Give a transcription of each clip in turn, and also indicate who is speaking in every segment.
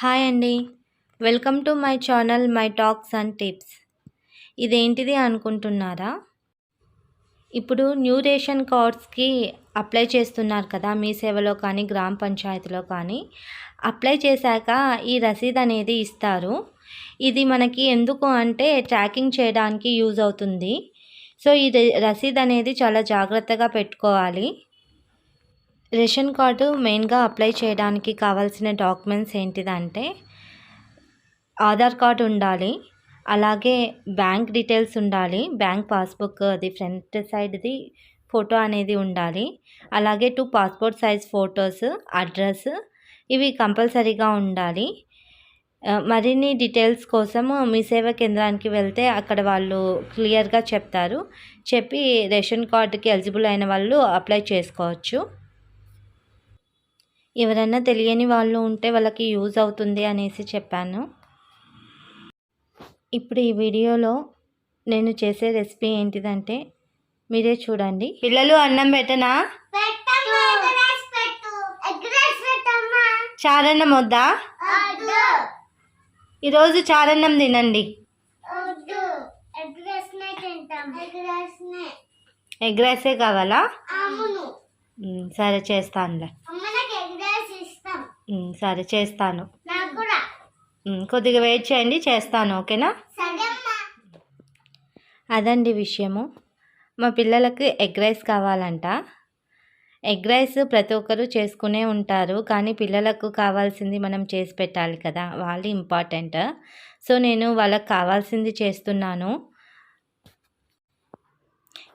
Speaker 1: Hi అండి. Welcome to my channel my talks and tips. ఇదేంటిది అనుకుంటున్నారా? ఇప్పుడు న్యూ రేషన్ కార్డ్స్‌కి అప్లై చేస్తున్నారు కదా! మీ సేవలో కానీ, గ్రామ పంచాయతీలో కానీ. అప్లై చేశాక ఈ రసీదు అనేది ఇస్తారు. ఇది మనకి ఎందుకు అంటే ట్రాకింగ్ చేయడానికి యూజ్ అవుతుంది. సో, ఇది రసీదు అనేది చాలా జాగ్రత్తగా పెట్టుకోవాలి. రేషన్ కార్డు మెయిన్‌గా అప్లై చేయడానికి కావాల్సిన డాక్యుమెంట్స్ ఏంటిదంటే ఆధార్ కార్డ్ ఉండాలి. అలాగే బ్యాంక్ డీటెయిల్స్ ఉండాలి. బ్యాంక్ పాస్‌బుక్ అది ఫ్రంట్ సైడ్‌ది ఫోటో అనేది ఉండాలి. అలాగే 2 పాస్‌పోర్ట్ సైజ్ ఫోటోస్, అడ్రస్ ఇవి కంపల్సరీగా ఉండాలి. మరిన్ని డీటెయిల్స్ కోసము మీ సేవా కేంద్రానికి వెళ్తే అక్కడ వాళ్ళు క్లియర్‌గా చెప్తారు. చెప్పి రేషన్ కార్డ్‌కి ఎలిజిబుల్ అయిన వాళ్ళు అప్లై చేసుకోవచ్చు. ఎవరైనా తెలియని వాళ్ళు ఉంటే వాళ్ళకి యూజ్ అవుతుంది అనేసి చెప్పాను. ఇప్పుడు ఈ వీడియోలో నేను చేసే రెసిపీ ఏంటిదంటే మీరే చూడండి. పిల్లలు అన్నం పెట్టనా? చారన్నం వద్దా? ఈరోజు చారన్నం తినండి. ఎగ్ రైసే కావాలా? సరే చేస్తానులే. సరే చేస్తాను. కొద్దిగా వెయిట్ చేయండి, చేస్తాను. ఓకేనా? అదండి విషయము. మా పిల్లలకు ఎగ్ రైస్ కావాలంట. ఎగ్ రైస్ ప్రతి ఒక్కరు చేసుకునే ఉంటారు, కానీ పిల్లలకు కావాల్సింది మనం చేసి పెట్టాలి కదా, వాళ్ళు ఇంపార్టెంట్. సో నేను వాళ్ళకి కావాల్సింది చేస్తున్నాను.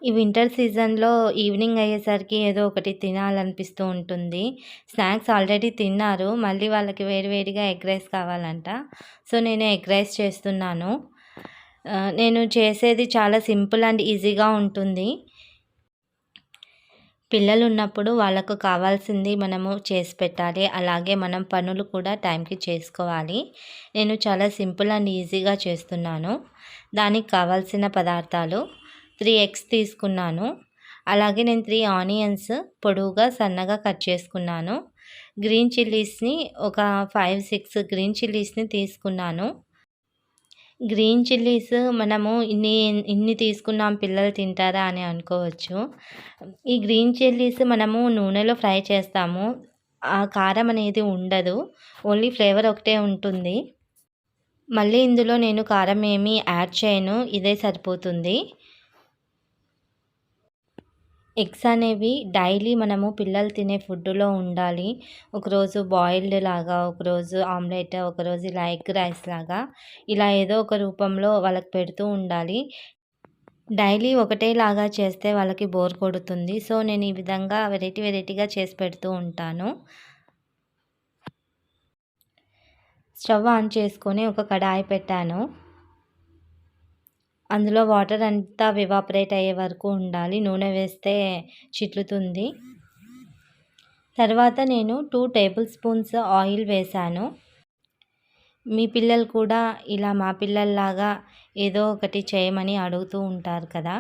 Speaker 1: ఈ వింటర్ సీజన్లో ఈవినింగ్ అయ్యేసరికి ఏదో ఒకటి తినాలనిపిస్తూ ఉంటుంది. స్నాక్స్ ఆల్రెడీ తిన్నారు, మళ్ళీ వాళ్ళకి వేడివేడిగా ఎగ్ రైస్ కావాలంట. సో నేను ఎగ్ రైస్ చేస్తున్నాను. నేను చేసేది చాలా సింపుల్ అండ్ ఈజీగా ఉంటుంది. పిల్లలు ఉన్నప్పుడు వాళ్ళకు కావాల్సింది మనము చేసి పెట్టాలి. అలాగే మనం పనులు కూడా టైంకి చేసుకోవాలి. నేను చాలా సింపుల్ అండ్ ఈజీగా చేస్తున్నాను. దానికి కావాల్సిన పదార్థాలు 3 ఎగ్స్ తీసుకున్నాను. అలాగే నేను 3 ఆనియన్స్ పొడవుగా సన్నగా కట్ చేసుకున్నాను. గ్రీన్ చిల్లీస్ని ఒక 5, 6 గ్రీన్ చిల్లీస్ని తీసుకున్నాను. గ్రీన్ చిల్లీస్ మనము ఇన్ని తీసుకున్నాం, పిల్లలు తింటారా అని అనుకోవచ్చు. ఈ గ్రీన్ చిల్లీస్ మనము నూనెలో ఫ్రై చేస్తాము. ఆ కారం అనేది ఉండదు, ఓన్లీ ఫ్లేవర్ ఒకటే ఉంటుంది. మళ్ళీ ఇందులో నేను కారం ఏమీ యాడ్ చేయను, ఇదే సరిపోతుంది. ఎగ్స్ అనేవి డైలీ మనము పిల్లలు తినే ఫుడ్డులో ఉండాలి. ఒకరోజు బాయిల్డ్ లాగా, ఒకరోజు ఆమ్లెట్, ఒకరోజు ఇలా ఎగ్ రైస్ లాగా, ఇలా ఏదో ఒక రూపంలో వాళ్ళకి పెడుతూ ఉండాలి. డైలీ ఒకటేలాగా చేస్తే వాళ్ళకి బోర్ కొడుతుంది. సో నేను ఈ విధంగా వెరైటీగా చేసి పెడుతూ ఉంటాను. స్టవ్ ఆన్ చేసుకొని ఒక కడాయి పెట్టాను. అందులో వాటర్ అంతా ఎవాపరేట్ అయ్యే వరకు ఉండాలి. నూనె వేస్తే చిట్లుతుంది. తర్వాత నేను 2 టేబుల్ స్పూన్స్ ఆయిల్ వేశాను. మీ పిల్లలు కూడా ఇలా మా పిల్లల్లాగా ఏదో ఒకటి చేయమని అడుగుతూ ఉంటారు కదా.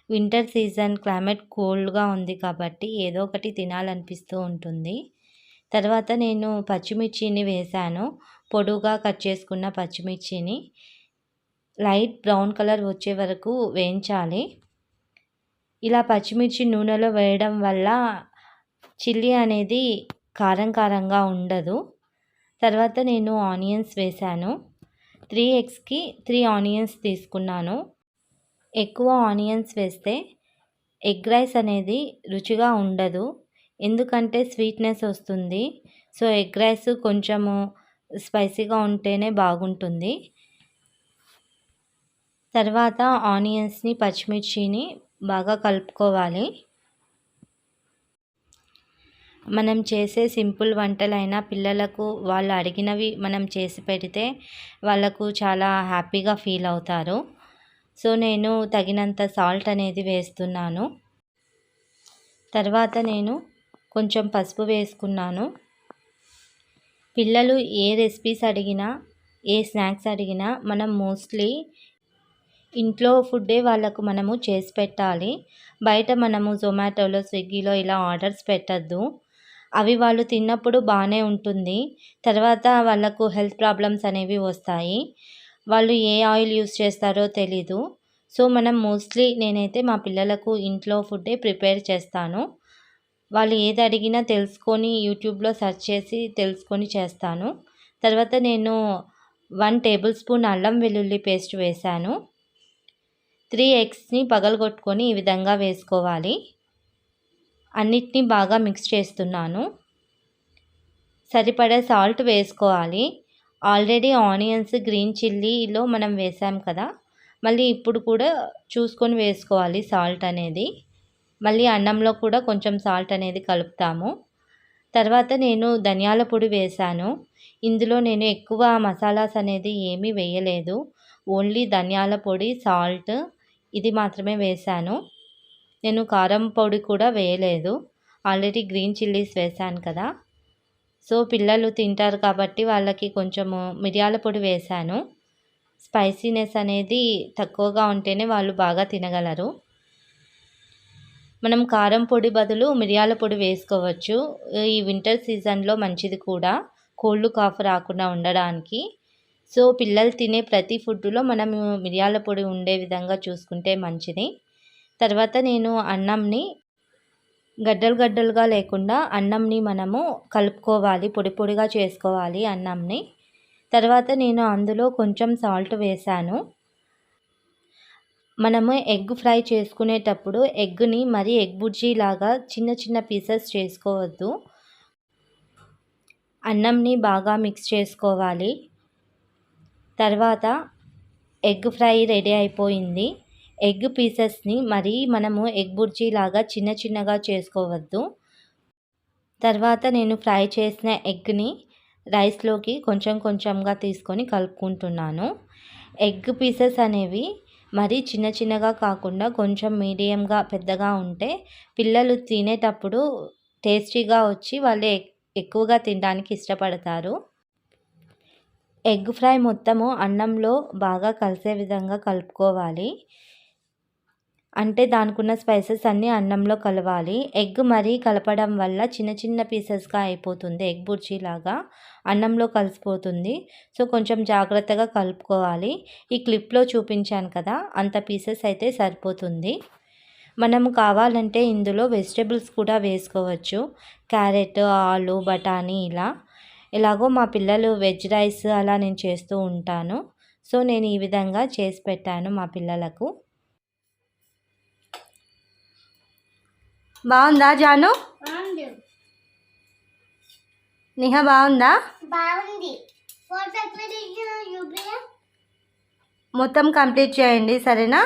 Speaker 1: వింటర్ సీజన్, క్లైమేట్ కూల్గా ఉంది కాబట్టి ఏదో ఒకటి తినాలనిపిస్తూ ఉంటుంది. తర్వాత నేను పచ్చిమిర్చిని వేశాను. పొడువుగా కట్ చేసుకున్న పచ్చిమిర్చిని లైట్ బ్రౌన్ కలర్ వచ్చే వరకు వేయించాలి. ఇలా పచ్చిమిర్చి నూనెలో వేయడం వల్ల చిల్లీ అనేది కారంగా ఉండదు. తర్వాత నేను ఆనియన్స్ వేశాను. 3 ఎగ్స్కి 3 ఆనియన్స్ తీసుకున్నాను. ఎక్కువ ఆనియన్స్ వేస్తే ఎగ్ రైస్ అనేది రుచిగా ఉండదు, ఎందుకంటే స్వీట్నెస్ వస్తుంది. సో ఎగ్ రైస్ కొంచెము స్పైసీగా ఉంటేనే బాగుంటుంది. తర్వాత ఆనియన్స్ని, పచ్చిమిర్చిని బాగా కలుపుకోవాలి. మనం చేసే సింపుల్ వంటలైనా పిల్లలకు వాళ్ళు అడిగినవి మనం చేసి పెడితే వాళ్ళకు చాలా హ్యాపీగా ఫీల్ అవుతారు. సో నేను తగినంత సాల్ట్ అనేది వేస్తున్నాను. తర్వాత నేను కొంచెం పసుపు వేసుకున్నాను. పిల్లలు ఏ రెసిపీస్ అడిగినా, ఏ స్నాక్స్ అడిగినా మనం మోస్ట్లీ ఇంట్లో ఫుడ్డే వాళ్ళకు మనము చేసి పెట్టాలి. బయట మనము జొమాటోలో, స్విగ్గీలో ఇలా ఆర్డర్స్ పెట్టద్దు. అవి వాళ్ళు తిన్నప్పుడు బాగానే ఉంటుంది. తర్వాత వాళ్ళకు హెల్త్ ప్రాబ్లమ్స్ అనేవి వస్తాయి. వాళ్ళు ఏ ఆయిల్ యూస్ చేస్తారో తెలీదు. సో, మనం మోస్ట్‌లీ నేనైతే మా పిల్లలకు ఇంట్లో ఫుడ్డే ప్రిపేర్ చేస్తాను. వాళ్ళు ఏది అడిగినా తెలుసుకొని యూట్యూబ్‌లో సెర్చ్ చేసి తెలుసుకొని చేస్తాను. తర్వాత నేను 1 టేబుల్ స్పూన్ అల్లం వెల్లుల్లి పేస్ట్ వేశాను. 3 ఎగ్స్‌ని పగలగొట్టుకొని ఈ విధంగా వేసుకోవాలి. అన్నిటిని బాగా మిక్స్ చేస్తున్నాను. సరిపడా సాల్ట్ వేసుకోవాలి. ఆల్రెడీ ఆనియన్స్, గ్రీన్ చిల్లీలో మనం వేసాం కదా! మళ్ళీ ఇప్పుడు కూడా చూసుకొని వేసుకోవాలి సాల్ట్ అనేది. మళ్ళీ అన్నంలో కూడా కొంచెం సాల్ట్ అనేది కలుపుతాము. తర్వాత నేను ధనియాల పొడి వేశాను. ఇందులో నేను ఎక్కువ మసాలాస్ అనేది ఏమీ వేయలేదు. ఓన్లీ ధనియాల పొడి, సాల్ట్ ఇది మాత్రమే వేశాను. నేను కారం పొడి కూడా వేయలేదు. ఆల్రెడీ గ్రీన్ చిల్లీస్ వేశాను కదా! సో, పిల్లలు తింటారు కాబట్టి వాళ్ళకి కొంచెము మిరియాల పొడి వేశాను. స్పైసీనెస్ అనేది తక్కువగా ఉంటేనే వాళ్ళు బాగా తినగలరు. మనం కారం పొడి బదులు మిరియాల పొడి వేసుకోవచ్చు. ఈ వింటర్ సీజన్‌లో మంచిది కూడా. కోల్డ్, కాఫ్ రాకుండా ఉండడానికి. సో, పిల్లలు తినే ప్రతి ఫుడ్‌లో మనము మిరియాల పొడి ఉండే విధంగా చూసుకుంటే మంచిది. తర్వాత నేను అన్నంని గడ్డలు గడ్డలుగా లేకుండా అన్నంని మనము కలుపుకోవాలి. పొడి పొడిగా చేసుకోవాలి అన్నంని. తర్వాత నేను అందులో కొంచెం సాల్ట్ వేశాను. మనము ఎగ్ ఫ్రై చేసుకునేటప్పుడు ఎగ్‌ని మరీ ఎగ్ బుర్జీలాగా చిన్న చిన్న పీసెస్ చేసుకోవద్దు. అన్నంని బాగా మిక్స్ చేసుకోవాలి. తర్వాత ఎగ్ ఫ్రై రెడీ అయిపోయింది. ఎగ్ పీసెస్‌ని మరీ మనము ఎగ్ బుర్జీలాగా చిన్న చిన్నగా చేసుకోవద్దు. తర్వాత నేను ఫ్రై చేసిన ఎగ్‌ని రైస్‌లోకి కొంచెం కొంచెంగా తీసుకొని కలుపుకుంటున్నాను. ఎగ్ పీసెస్ అనేవి మరీ చిన్న చిన్నగా కాకుండా కొంచెం మీడియంగా పెద్దగా ఉంటే పిల్లలు తినేటప్పుడు టేస్టీగా వచ్చి వాళ్ళు ఎక్కువగా తినడానికి ఇష్టపడతారు. ఎగ్ ఫ్రై మొత్తము అన్నంలో బాగా కలిసే విధంగా కలుపుకోవాలి. అంటే దానికున్న స్పైసెస్ అన్నీ అన్నంలో కలవాలి. ఎగ్ మరీ కలపడం వల్ల చిన్న చిన్న పీసెస్‌గా అయిపోతుంది. ఎగ్ బుర్జీలాగా అన్నంలో కలిసిపోతుంది. సో, కొంచెం జాగ్రత్తగా కలుపుకోవాలి. ఈ క్లిప్‌లో చూపించాను కదా! అంత పీసెస్ అయితే సరిపోతుంది. మనము కావాలంటే ఇందులో వెజిటబుల్స్ కూడా వేసుకోవచ్చు. క్యారెట్, ఆలు, బఠానీ ఇలా. ఎలాగో మా పిల్లలు వెజ్ రైస్ అలా నేను చేస్తూ ఉంటాను. సో, నేను ఈ విధంగా చేసి పెట్టాను మా పిల్లలకు. బాగుందా జాను? నిహా బాగుందా? మొత్తం కంప్లీట్ చేయండి సరేనా?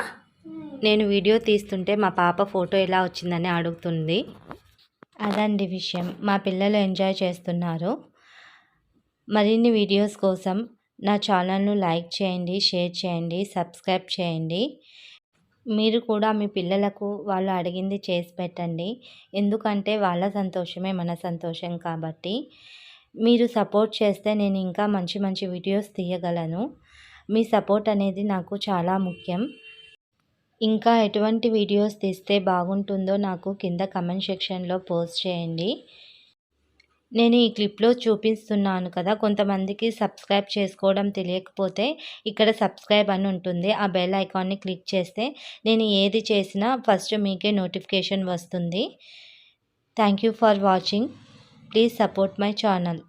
Speaker 1: నేను వీడియో తీస్తుంటే మా పాప ఫోటో ఎలా వచ్చిందని అడుగుతుంది. అదండి విషయం. మా పిల్లలు ఎంజాయ్ చేస్తున్నారు. మరిన్ని వీడియోస్ కోసం నా ఛానల్ను లైక్ చేయండి, షేర్ చేయండి, సబ్స్క్రైబ్ చేయండి. మీరు కూడా మీ పిల్లలకు వాళ్ళు అడిగింది చేసి పెట్టండి. ఎందుకంటే వాళ్ళ సంతోషమే మన సంతోషం కాబట్టి. మీరు సపోర్ట్ చేస్తే నేను ఇంకా మంచి మంచి వీడియోస్ తీయగలను. మీ సపోర్ట్ అనేది నాకు చాలా ముఖ్యం. ఇంకా ఎటువంటి వీడియోస్ తీస్తే బాగుంటుందో నాకు కింద కమెంట్ సెక్షన్లో పోస్ట్ చేయండి. నేను ఈ క్లిప్లో చూపిస్తున్నాను కదా, కొంతమందికి సబ్స్క్రైబ్ చేసుకోవడం తెలియకపోతే ఇక్కడ సబ్స్క్రైబ్ అని ఉంటుంది. ఆ బెల్ ఐకాన్ని క్లిక్ చేస్తే నేను ఏది చేసినా ఫస్ట్ మీకే నోటిఫికేషన్ వస్తుంది. Thank you for watching. Please support my channel.